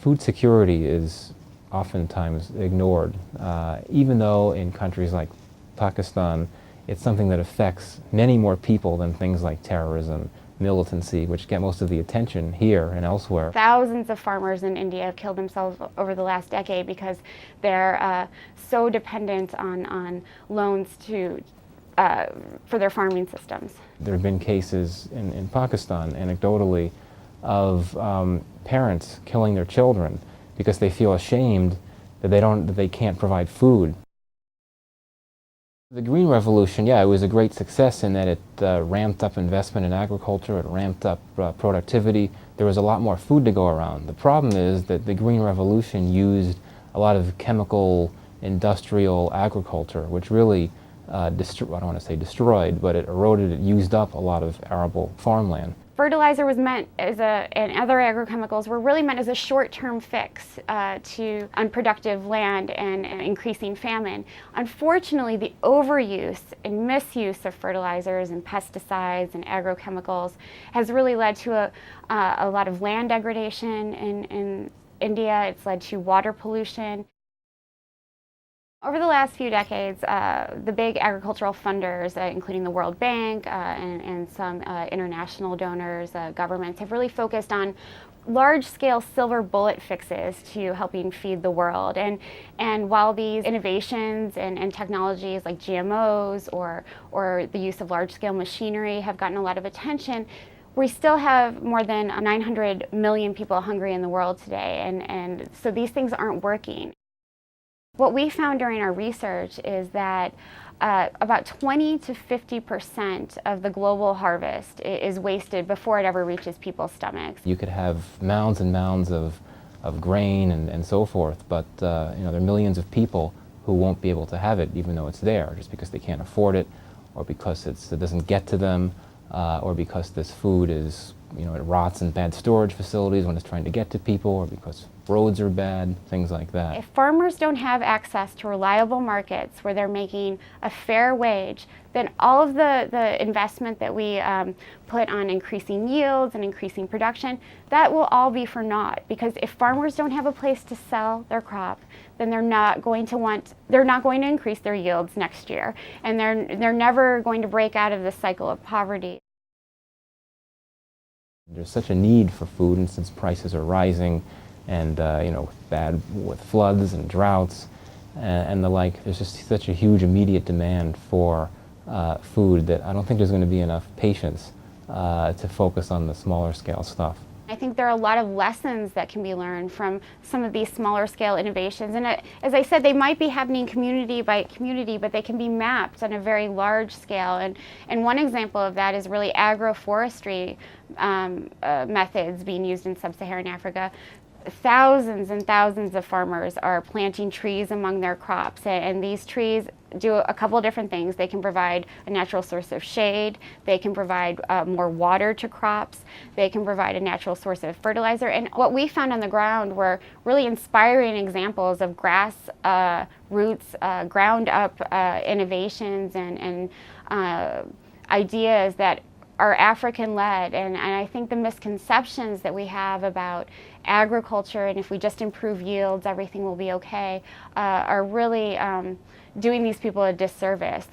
Food security is oftentimes ignored, even though in countries like Pakistan, it's something that affects many more people than things like terrorism, militancy, which get most of the attention here and elsewhere. Thousands of farmers in India have killed themselves over the last decade because they're so dependent on loans for their farming systems. There have been cases in Pakistan, anecdotally, of parents killing their children because they feel ashamed that they can't provide food. The Green Revolution, yeah, it was a great success in that it ramped up investment in agriculture, it ramped up productivity. There was a lot more food to go around. The problem is that the Green Revolution used a lot of chemical, industrial agriculture, which really, I don't want to say destroyed, but it eroded, it used up a lot of arable farmland. Fertilizer was meant and other agrochemicals were really meant as a short-term fix to unproductive land and increasing famine. Unfortunately, the overuse and misuse of fertilizers and pesticides and agrochemicals has really led to a lot of land degradation in India. It's led to water pollution. Over the last few decades, the big agricultural funders, including the World Bank and some international donors, governments, have really focused on large-scale silver bullet fixes to helping feed the world. And while these innovations and technologies like GMOs or the use of large-scale machinery have gotten a lot of attention, we still have more than 900 million people hungry in the world today, and so these things aren't working. What we found during our research is that about 20 to 50% of the global harvest is wasted before it ever reaches people's stomachs. You could have mounds and mounds of grain and so forth, but there are millions of people who won't be able to have it even though it's there, just because they can't afford it, or because it doesn't get to them, or because this food is, it rots in bad storage facilities when it's trying to get to people, or because roads are bad, things like that. If farmers don't have access to reliable markets where they're making a fair wage, then all of the investment that we put on increasing yields and increasing production, that will all be for naught. Because if farmers don't have a place to sell their crop, then they're not going to increase their yields next year, and they're never going to break out of the cycle of poverty. There's such a need for food, and since prices are rising, and with floods and droughts and the like, there's just such a huge immediate demand for food that I don't think there's going to be enough patience to focus on the smaller scale stuff. I think there are a lot of lessons that can be learned from some of these smaller scale innovations, and as I said, they might be happening community by community, but they can be mapped on a very large scale. And one example of that is really agroforestry methods being used in sub-Saharan Africa. Thousands and thousands of farmers are planting trees among their crops, and these trees do a couple of different things. They can provide a natural source of shade, they can provide more water to crops, they can provide a natural source of fertilizer, and what we found on the ground were really inspiring examples of grass roots, ground up innovations and ideas that are African-led, and I think the misconceptions that we have about agriculture and if we just improve yields, everything will be okay, are really doing these people a disservice.